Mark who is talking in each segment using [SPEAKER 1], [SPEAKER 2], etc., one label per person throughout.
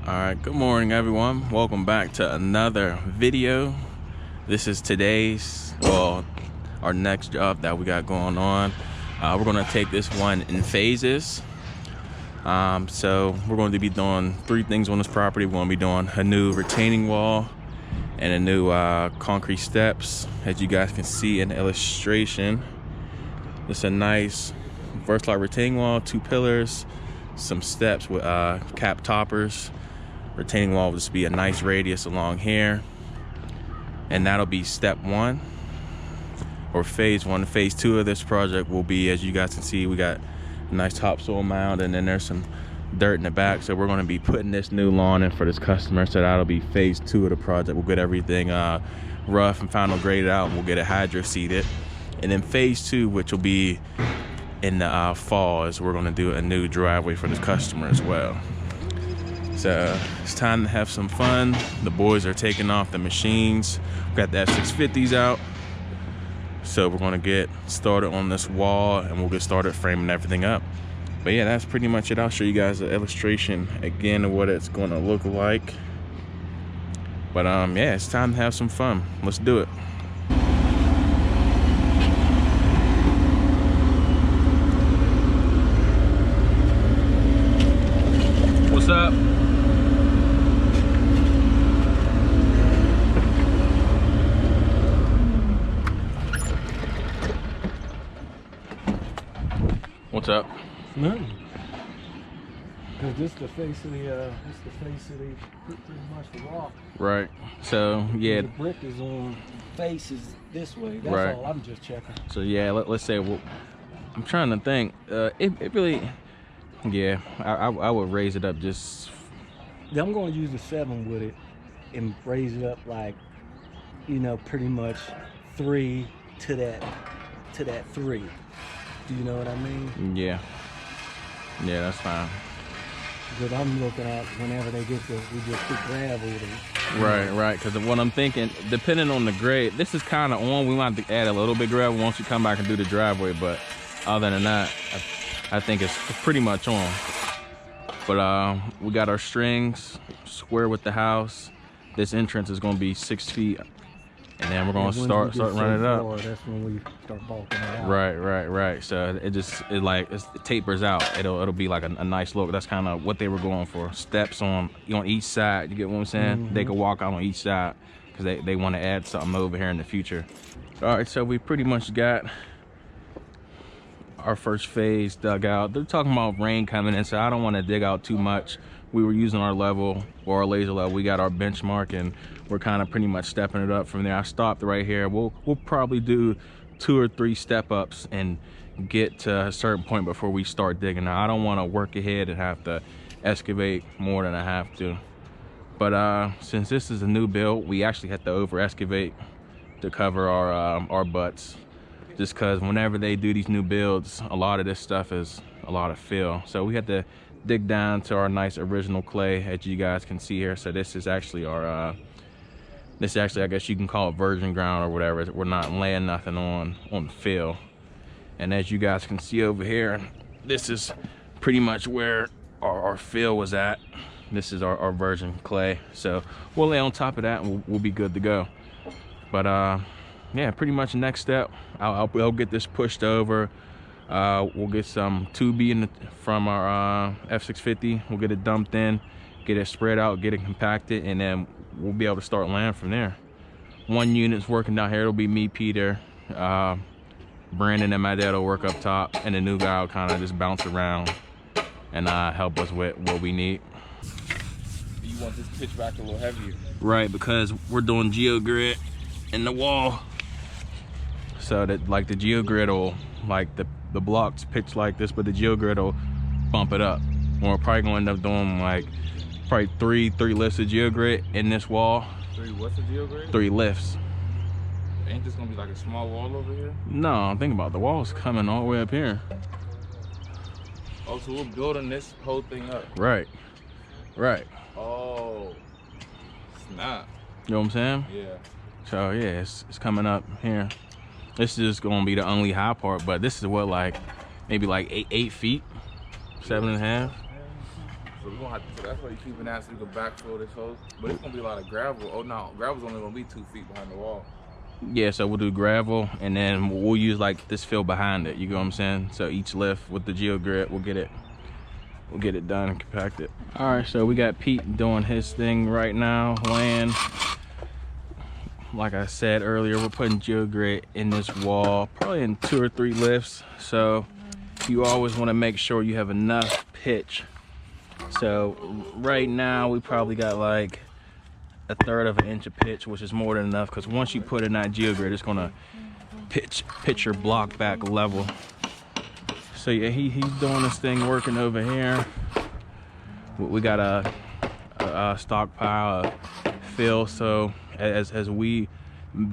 [SPEAKER 1] All right, good morning everyone. Welcome back to another video. This is our next job that we got going on. We're gonna take this one in phases. So we're going to be doing 3 things on this property. We're gonna be doing a new retaining wall and a new concrete steps. As you guys can see in the illustration, it's a nice versatile retaining wall, 2 pillars, some steps with cap toppers. Retaining wall will just be a nice radius along here, and that'll be step 1 or phase 1. Phase 2 of this project will be, as you guys can see, we got a nice topsoil mound, and then there's some dirt in the back. So we're going to be putting this new lawn in for this customer. So that'll be phase 2 of the project. We'll get everything rough and final graded out, and we'll get it hydro seeded. And then phase 2, which will be in the fall, is we're going to do a new driveway for this customer as well. So it's time to have some fun. The boys are taking off the machines. We got the F650s out. So we're gonna get started on this wall, and we'll get started framing everything up. But yeah, that's pretty much it. I'll show you guys the illustration again of what it's gonna look like. But yeah, it's time to have some fun. Let's do it. What's up? What's up?
[SPEAKER 2] Nothing. Cause this the face of the pretty much the rock.
[SPEAKER 1] Right. So yeah.
[SPEAKER 2] The brick is on faces this way. That's
[SPEAKER 1] right.
[SPEAKER 2] all. I'm just checking.
[SPEAKER 1] So yeah, let's say, well, I'm trying to think. It really, yeah. I would raise it up just.
[SPEAKER 2] Yeah, I'm going to use the 7 with it and raise it up like, you know, pretty much 3 to that 3. Do you know what I mean?
[SPEAKER 1] Yeah. Yeah, that's fine.
[SPEAKER 2] Because I'm looking at whenever they get this, we just put gravel with it.
[SPEAKER 1] Right. Because what I'm thinking, depending on the grade, this is kind of on. We might have to add a little bit gravel once you come back and do the driveway. But other than that, I think it's pretty much on. But we got our strings square with the house. This entrance is going to be 6 feet. And then we're gonna start running it up.
[SPEAKER 2] That's when we start bulking it out.
[SPEAKER 1] Right. So it tapers out. It'll be like a nice look. That's kind of what they were going for. Steps on each side. You get what I'm saying? Mm-hmm. They could walk out on each side because they want to add something over here in the future. All right, so we pretty much got our first phase dug out. They're talking about rain coming in, so I don't want to dig out too much. We were using our level or our laser level. We got our benchmark, and we're kind of pretty much stepping it up from there. I stopped right here. We'll probably do 2 or 3 step ups and get to a certain point before we start digging. Now, I don't want to work ahead and have to excavate more than I have to. But since this is a new build, we actually have to over excavate to cover our butts. Just because whenever they do these new builds, a lot of this stuff is a lot of fill. So we had to dig down to our nice original clay, as you guys can see here. So this is actually our I guess you can call it virgin ground or whatever. We're not laying nothing on fill. And as you guys can see over here, this is pretty much where our fill was at. This is our virgin clay. So we'll lay on top of that, and we'll be good to go. But yeah, pretty much the next step, I'll get this pushed over. We'll get some 2B from our F650. We'll get it dumped in, get it spread out, get it compacted, and then we'll be able to start laying from there. 1 unit's working down here. It'll be me, Peter, Brandon, and my dad will work up top, and the new guy will kind of just bounce around and help us with what we need.
[SPEAKER 3] You want this pitch back a little heavier?
[SPEAKER 1] Right, because we're doing geogrid in the wall. So that like the geogrid will, like the blocks pitch like this, but the geogrid will bump it up. We're probably gonna end up doing like probably three lifts of geogrid in this wall.
[SPEAKER 3] 3 what's the geogrid?
[SPEAKER 1] 3 lifts.
[SPEAKER 3] Ain't this gonna be like a small wall over here?
[SPEAKER 1] No, think about it. The wall's coming all the way up here.
[SPEAKER 3] Oh, so we're building this whole thing up.
[SPEAKER 1] Right.
[SPEAKER 3] Oh, snap.
[SPEAKER 1] You know what I'm saying?
[SPEAKER 3] Yeah.
[SPEAKER 1] So yeah, it's coming up here. This is gonna be the only high part, but this is what, like maybe like 8 feet, 7.5.
[SPEAKER 3] So we're gonna have to. So that's why you keeping that so you can backfill this hole. But it's gonna be a lot of gravel. Oh no, gravel's only gonna be 2 feet behind the wall.
[SPEAKER 1] Yeah, so we'll do gravel, and then we'll use like this fill behind it. You know what I'm saying? So each lift with the GeoGrit, we'll get it done and compacted. All right, so we got Pete doing his thing right now, laying. Like I said earlier, we're putting GeoGrit in this wall, probably in 2 or 3 lifts. So you always want to make sure you have enough pitch. So right now we probably got like 1/3 of an inch of pitch, which is more than enough, because once you put in that GeoGrit, it's gonna pitch your block back level. So yeah, he's doing this thing, working over here. We got a stockpile of fill, so as we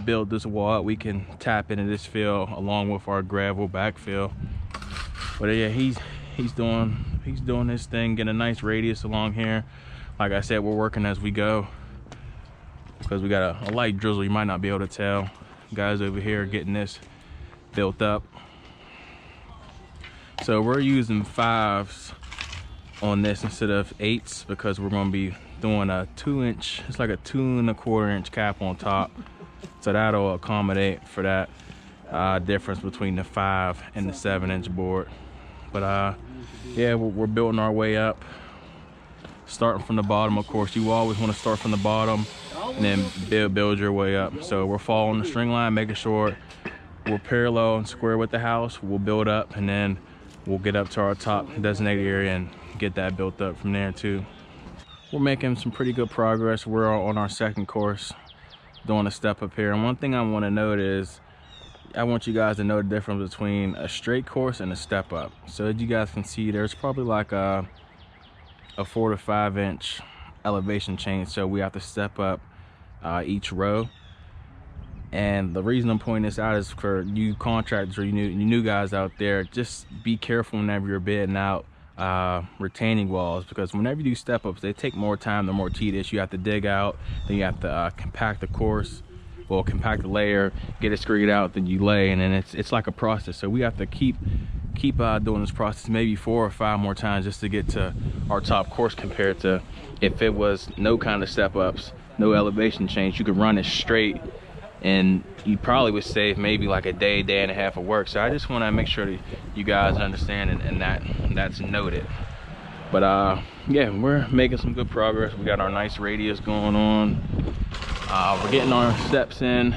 [SPEAKER 1] build this wall up, we can tap into this fill along with our gravel backfill. But yeah, he's doing his thing, getting a nice radius along here. Like I said, we're working as we go, because we got a light drizzle. You might not be able to tell. Guys over here getting this built up. So we're using 5s on this instead of 8s, because we're going to be doing a 2-inch, it's like a 2 1/4 inch cap on top. So that'll accommodate for that difference between the 5 and the 7-inch board. But yeah, we're building our way up, starting from the bottom. Of course, you always want to start from the bottom and then build your way up. So we're following the string line, making sure we're parallel and square with the house. We'll build up, and then we'll get up to our top designated area and get that built up from there too. We're making some pretty good progress. We're on our 2nd course, doing a step up here. And one thing I want to note is, I want you guys to know the difference between a straight course and a step up. So as you guys can see, there's probably like a 4 to 5 inch elevation change. So we have to step up each row. And the reason I'm pointing this out is for you contractors or you new guys out there, just be careful whenever you're bidding out retaining walls, because whenever you do step ups, they take more time, they're more tedious. You have to dig out, then you have to compact the course, well, compact the layer, get it screwed out, then you lay, and then it's like a process. So we have to keep doing this process maybe 4 or 5 more times just to get to our top course, compared to if it was no kind of step ups, no elevation change, you could run it straight and you probably would save maybe like a day and a half of work. So I just want to make sure that you guys understand, and that's noted. But yeah, we're making some good progress. We got our nice radius going on. We're getting our steps in,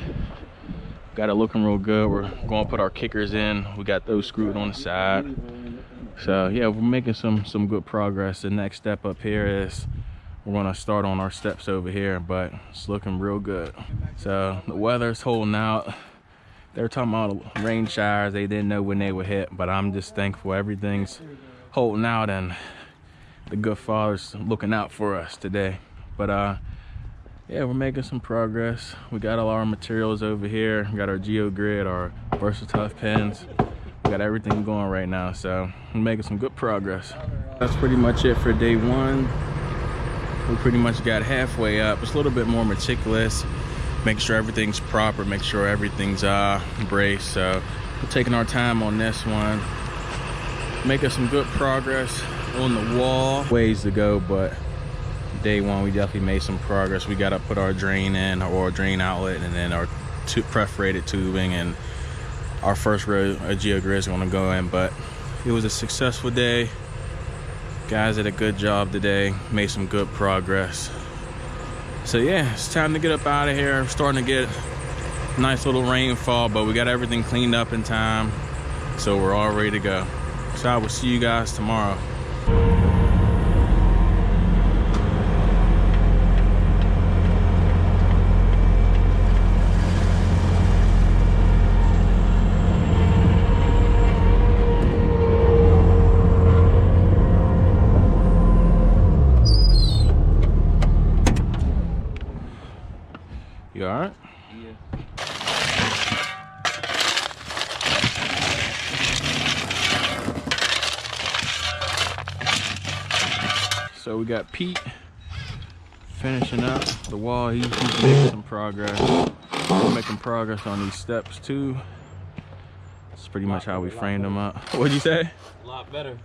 [SPEAKER 1] got it looking real good. We're going to put our kickers in. We got those screwed on the side. So yeah, we're making some good progress. The next step up here is we're going to start on our steps over here, but it's looking real good. So the weather's holding out. They were talking about rain showers. They didn't know when they would hit, but I'm just thankful everything's holding out and the good Father's looking out for us today. But yeah, we're making some progress. We got all our materials over here. We got our GeoGrit, our VersaTough pins. We got everything going right now, so we're making some good progress. That's pretty much it for day 1. We pretty much got halfway up. It's a little bit more meticulous, make sure everything's proper, make sure everything's braced. So we're taking our time on this one, making some good progress on the wall. Ways to go, but day 1 we definitely made some progress. We got to put our drain in, or drain outlet, and then our perforated tubing, and our first row of GeoGrit is going to go in. But it was a successful day. Guys did a good job today, made some good progress. So yeah, it's time to get up out of here. We're starting to get a nice little rainfall, but we got everything cleaned up in time, so we're all ready to go. So I will see you guys tomorrow. You all right?
[SPEAKER 3] Yeah.
[SPEAKER 1] So we got Pete finishing up the wall. He's making some progress. We're making progress on these steps too. That's pretty much how we framed them up. What'd you say?
[SPEAKER 3] A lot better.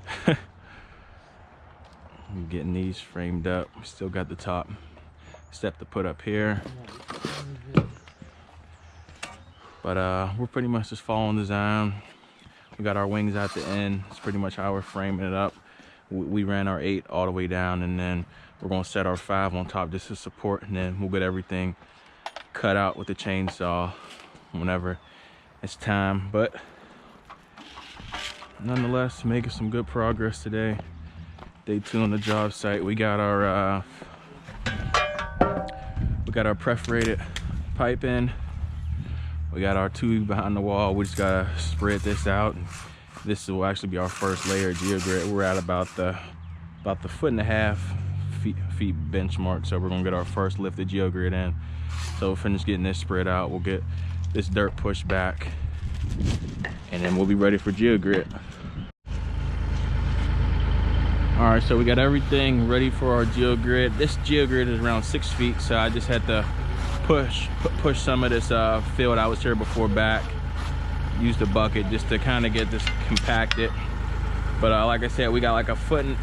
[SPEAKER 1] getting these framed up. We still got the top step to put up here. But we're pretty much just following design. We got our wings at the end. It's pretty much how we're framing it up. We ran our 8 all the way down, and then we're gonna set our 5 on top just to support, and then we'll get everything cut out with the chainsaw whenever it's time. But nonetheless, making some good progress today. Day 2 on the job site. We got our perforated pipe in. We got our tube behind the wall. We just gotta spread this out. This will actually be our first layer of geogrid. We're at about the 1.5 feet benchmark, so we're gonna get our first lift of geogrid in. So we'll finish getting this spread out. We'll get this dirt pushed back, and then we'll be ready for geogrid. All right, so we got everything ready for our geogrid. This geogrid is around 6 feet, so I just had to push some of this fill that was here before back. Use the bucket just to kind of get this compacted. But like I said, we got like a foot and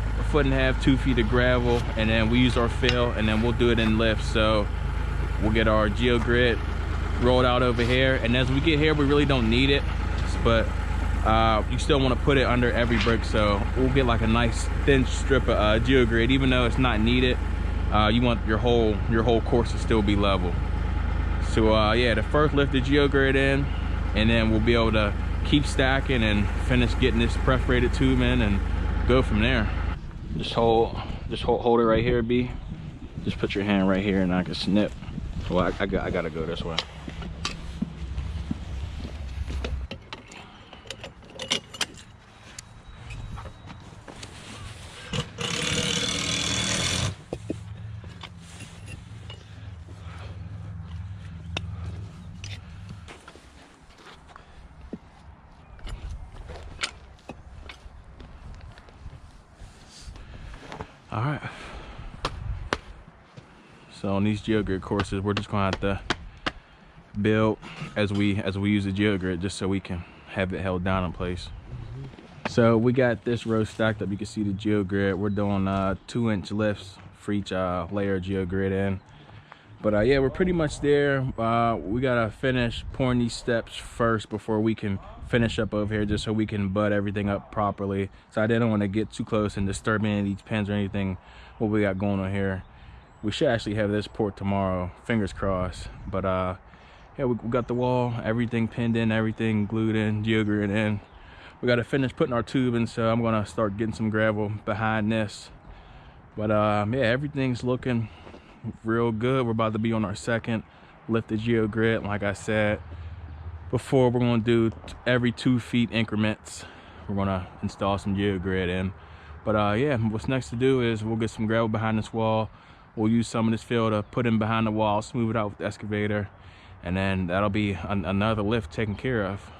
[SPEAKER 1] a half, 2 feet of gravel, and then we use our fill, and then we'll do it in lift. So we'll get our geogrid rolled out over here, and as we get here, we really don't need it, but you still want to put it under every brick. So we'll get like a nice thin strip of geogrid, even though it's not needed. You want your whole course to still be level. So yeah, the first lift the geogrid in, and then we'll be able to keep stacking and finish getting this perforated tube in and go from there. Just hold it right here, B. Just put your hand right here and I can snip. Well, I gotta go this way. All right, so on these geogrid courses, we're just gonna have to build as we use the geogrid, just so we can have it held down in place. So we got this row stacked up. You can see the geogrid. We're doing 2-inch lifts for each layer of geogrid in. But yeah, we're pretty much there. We gotta finish pouring these steps first before we can finish up over here, just so we can butt everything up properly. So I didn't want to get too close and disturb any of these pins or anything what we got going on here. We should actually have this poured tomorrow, fingers crossed. But yeah, we got the wall, everything pinned in, everything glued in, geogrid in. We got to finish putting our tube in, so I'm gonna start getting some gravel behind this. But yeah, everything's looking real good. We're about to be on our second lift of geogrid. Like I said before, we're gonna do every 2 feet increments. We're gonna install some geogrid in. But yeah, what's next to do is we'll get some gravel behind this wall. We'll use some of this fill to put in behind the wall, smooth it out with the excavator, and then that'll be another lift taken care of.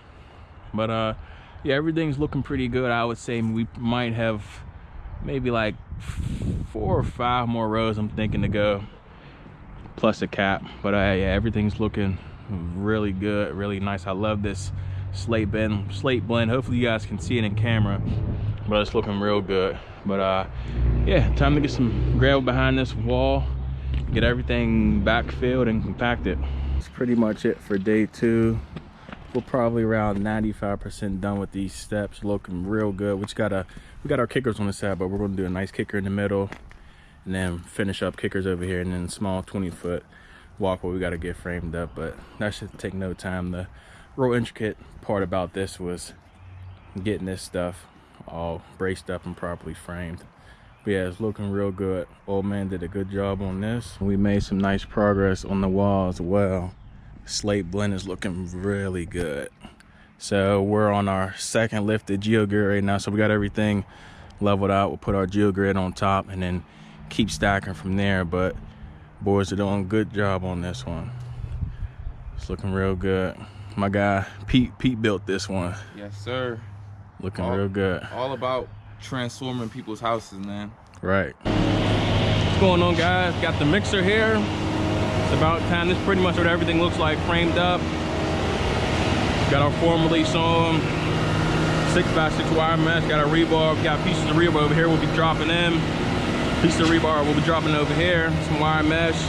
[SPEAKER 1] But yeah, everything's looking pretty good. I would say we might have maybe like 4 or 5 more rows I'm thinking to go, plus a cap. But yeah, everything's looking really good, really nice. I love this slate blend. Hopefully you guys can see it in camera, but it's looking real good. But yeah, time to get some gravel behind this wall, get everything backfilled and compacted. That's pretty much it for day 2. We're probably around 95% done with these steps, looking real good. We got our kickers on the side, but we're going to do a nice kicker in the middle, and then finish up kickers over here, and then small 20-foot walkway we got to get framed up. But that should take no time. The real intricate part about this was getting this stuff all braced up and properly framed. But yeah, it's looking real good. Old man did a good job on this. We made some nice progress on the wall as well. Slate blend is looking really good. So we're on our second lift of geogrid right now. So we got everything leveled out. We'll put our geogrid on top and then keep stacking from there. But boys are doing a good job on this one. It's looking real good. My guy Pete built this one.
[SPEAKER 3] Yes, sir.
[SPEAKER 1] Looking real good.
[SPEAKER 3] All about transforming people's houses, man.
[SPEAKER 1] Right. What's going on, guys? Got the mixer here. It's about time. This is pretty much what everything looks like framed up. Got our form release on, 6x6 wire mesh. Got our rebar. Got pieces of rebar over here we'll be dropping in. Piece of rebar will be dropping over here, some wire mesh.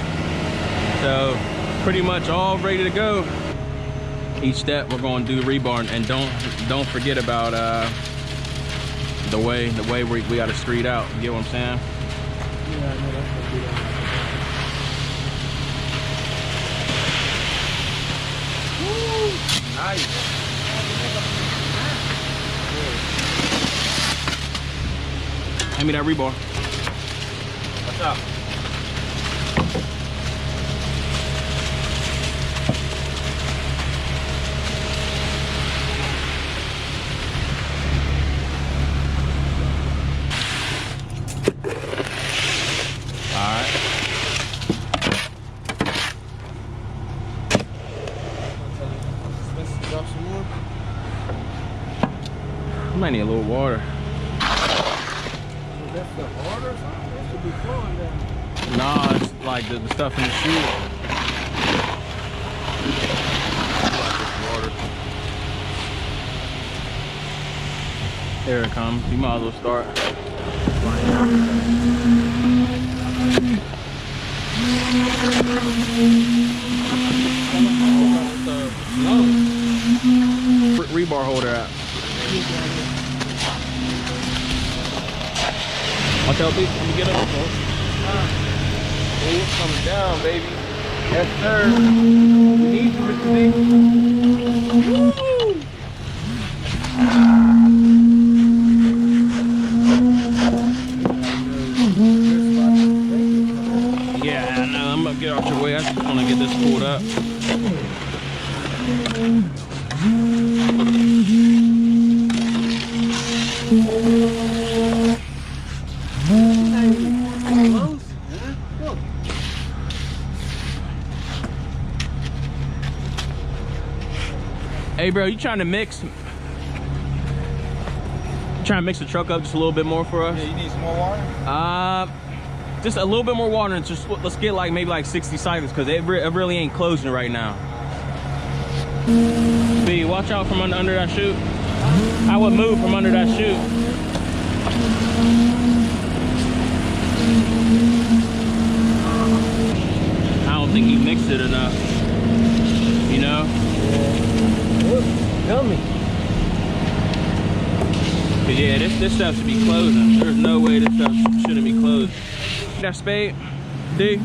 [SPEAKER 1] So pretty much all ready to go. Each step we're going to do rebar, and don't forget about the way we got to street out. You get what I'm saying?
[SPEAKER 2] Yeah, I know that's gonna be that.
[SPEAKER 3] Nice.
[SPEAKER 1] Hand me that rebar.
[SPEAKER 3] What's up?
[SPEAKER 1] Might need a little water.
[SPEAKER 2] That's the water. That should be flowing down.
[SPEAKER 1] Nah, it's like the stuff in the chute.
[SPEAKER 3] Water.
[SPEAKER 1] There it comes. You might as well start. Rebar holder out. Watch out, Pete. Let me get up.
[SPEAKER 3] Hey, it's coming down, baby. Yes, sir. We need you, Mr.
[SPEAKER 1] Yeah, I know. I'm gonna get out your way. I just want to get this pulled up. Hey, bro, you trying to mix the truck up just a little bit more for us?
[SPEAKER 3] Yeah, you need some more water?
[SPEAKER 1] Just a little bit more water, and just let's get like maybe like 60 cycles, because it really ain't closing right now. B, watch out from under that chute. I would move from under that chute. I don't think he mixed it enough. You know?
[SPEAKER 2] Tell me.
[SPEAKER 1] But yeah, this stuff should be closing. There's no way this stuff shouldn't be closed. That spade, D.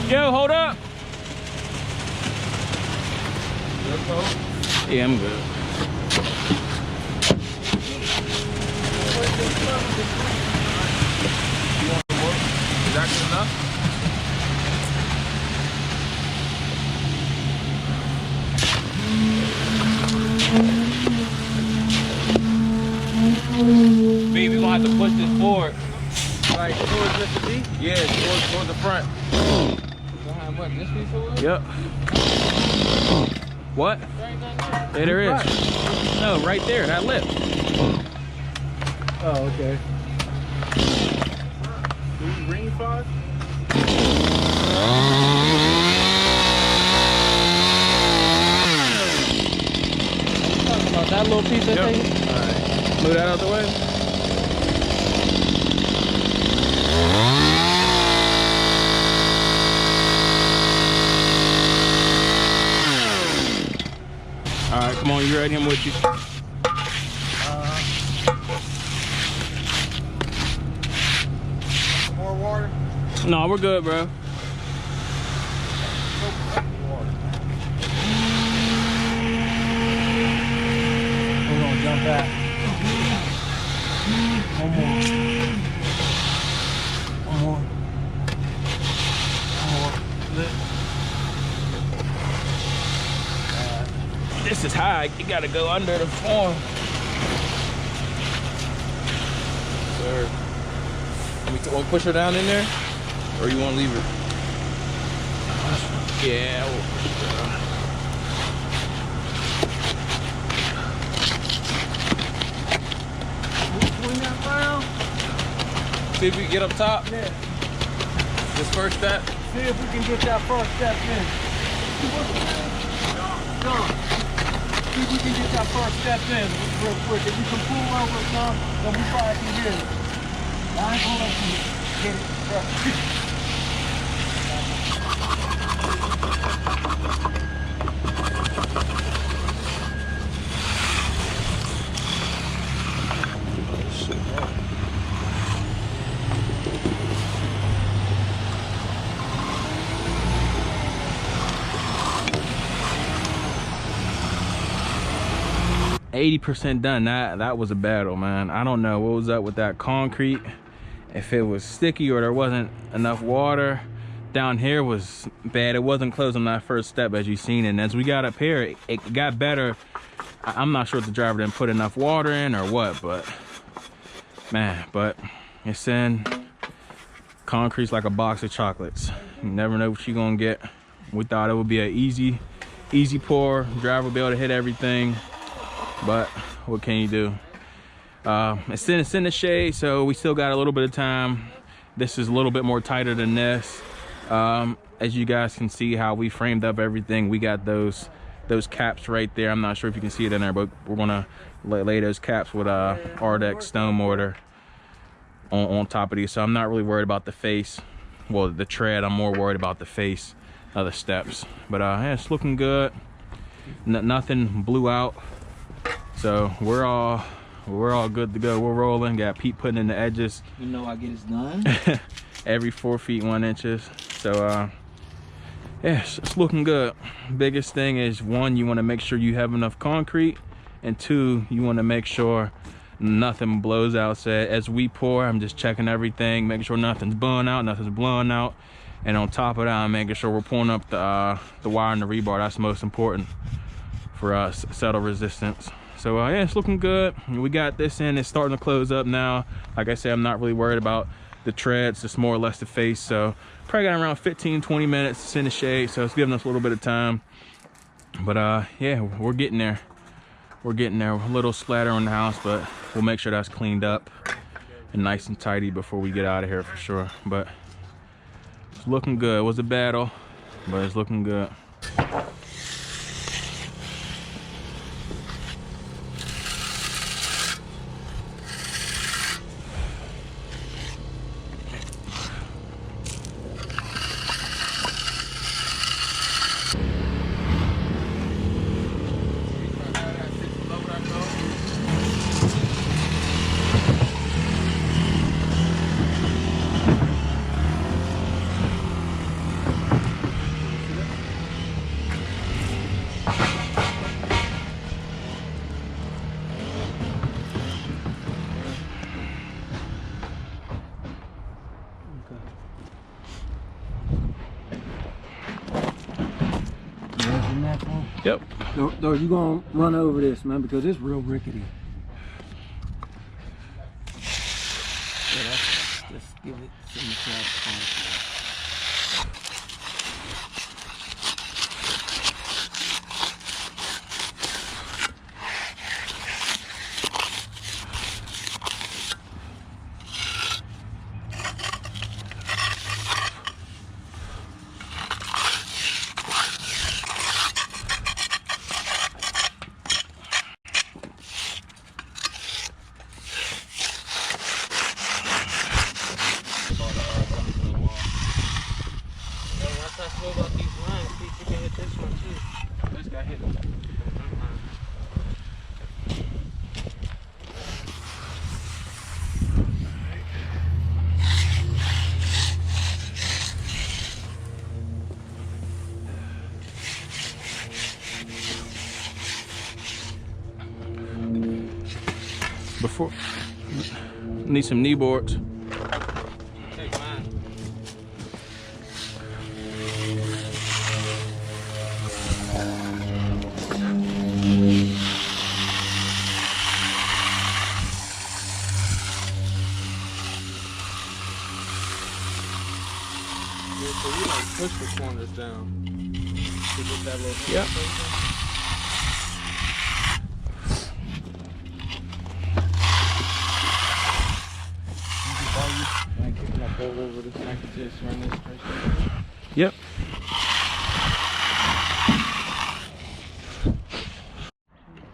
[SPEAKER 1] Yo, hold up. Yeah, I'm good.
[SPEAKER 3] Is that good enough?
[SPEAKER 1] B, we gonna have to push this forward.
[SPEAKER 3] Like towards Mr. D? Yeah, towards the front. What, this piece of wood?
[SPEAKER 1] Yep. What? Yeah, there is. No, right there, that lip.
[SPEAKER 2] Oh, okay.
[SPEAKER 3] Ring 5?
[SPEAKER 2] Talking about that little piece of
[SPEAKER 1] Yep.
[SPEAKER 2] thing?
[SPEAKER 1] Alright. Move that out the way. Alright, come on, you ready? I'm with you.
[SPEAKER 3] More water?
[SPEAKER 1] No, we're good, bro.
[SPEAKER 2] We're gonna jump back. One more. One more. One more.
[SPEAKER 1] This is high. You gotta go under the form.
[SPEAKER 3] Sir. Let me
[SPEAKER 1] Want to push her down in there? Or you want to leave her? Yeah, we'll push her down.
[SPEAKER 2] Swing that round.
[SPEAKER 1] See if we can get up top.
[SPEAKER 2] Yeah.
[SPEAKER 1] This first step.
[SPEAKER 2] See if we can get that first step in. John, see if we can get that first step in real quick. If you can pull over, John, then we probably can get it. I ain't gonna let you get it.
[SPEAKER 1] Shit. 80% done. That was a battle, man. I don't know what was up with that concrete, if it was sticky or there wasn't enough water. Down here was bad. It wasn't closing that first step, as you've seen, and as we got up here, it got better. I'm not sure if the driver didn't put enough water in or what, but man, but it's in. Concrete's like a box of chocolates. You never know what you're gonna get. We thought it would be an easy pour. Driver will be able to hit everything, but what can you do? It's in the shade, so we still got a little bit of time. This is a little bit more tighter than this. As you guys can see how we framed up everything, we got those caps right there. I'm not sure if you can see it in there, but we're gonna lay those caps with Ardex stone mortar on top of these. So I'm not really worried about the face, well, the tread. I'm more worried about the face of the steps. But yeah, it's looking good. Nothing blew out, so we're all good to go. We're rolling. Got Pete putting in the edges.
[SPEAKER 2] You know I get it done.
[SPEAKER 1] Every 4 feet 1 inches. So yeah, it's looking good. Biggest thing is, one, you want to make sure you have enough concrete, and two, you want to make sure nothing blows out. So as we pour, I'm just checking everything, making sure nothing's blowing out, and on top of that, I'm making sure we're pulling up the wire and the rebar. That's most important for us, settle resistance. So yeah, it's looking good. We got this in. It's starting to close up now. Like I said, I'm not really worried about the treads. It's more or less the face. So probably got around 15-20 minutes. It's in the shade, so it's giving us a little bit of time. But yeah, we're getting there. We're getting there. A little splatter on the house, but we'll make sure that's cleaned up and nice and tidy before we get out of here for sure. But it's looking good. It was a battle, but it's looking good. Yep.
[SPEAKER 2] Though you gonna run over this, man, because it's real rickety. Yeah, just give it some concrete.
[SPEAKER 1] Before, need some knee boards.
[SPEAKER 4] so we like push the corners down to get that little
[SPEAKER 1] Yep.
[SPEAKER 4] Like kicking up all over this, I can just run this first.
[SPEAKER 1] Yep.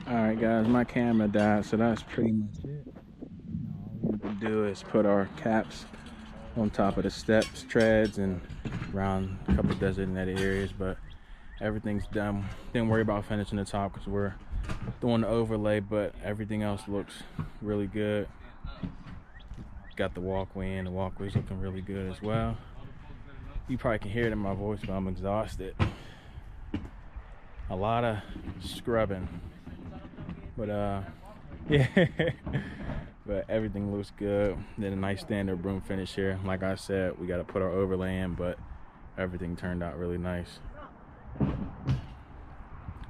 [SPEAKER 1] Alright guys, my camera died, so that's pretty much it. All we have to do is put our caps on top of the steps, treads, and around a couple designated areas, but everything's done. Didn't worry about finishing the top because we're doing the overlay, but everything else looks really good. Got the walkway in, the walkway's looking really good as well. You probably can hear it in my voice, but I'm exhausted. A lot of scrubbing, but yeah. But everything looks good. Then a nice standard broom finish here. Like I said, we got to put our overlay in, but everything turned out really nice.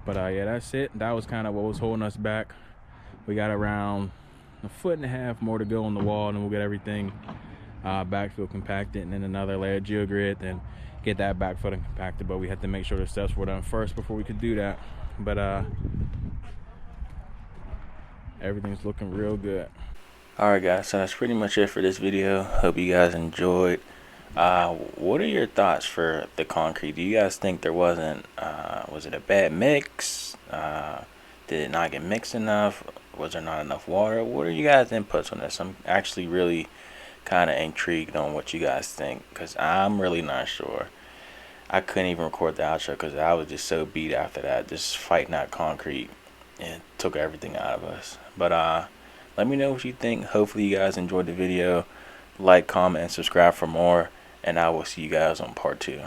[SPEAKER 1] But yeah, that's it. That was kind of what was holding us back. We got around 1.5 feet more to go on the wall, and we'll get everything backfill compacted, and then another layer of geogrid, then get that backfill and compacted. But we had to make sure the steps were done first before we could do that. But everything's looking real good. Alright guys, so that's pretty much it for this video. Hope you guys enjoyed. What are your thoughts for the concrete? Do you guys think there wasn't was it a bad mix? Did it not get mixed enough? Was there not enough water? What are you guys' inputs on this? I'm actually really kind of intrigued on what you guys think, because I'm really not sure. I couldn't even record the outro because I was just so beat after that, just fighting that concrete. It took everything out of us. But let me know what you think. Hopefully you guys enjoyed the video. Like, comment, and subscribe for more, and I will see you guys on part 2.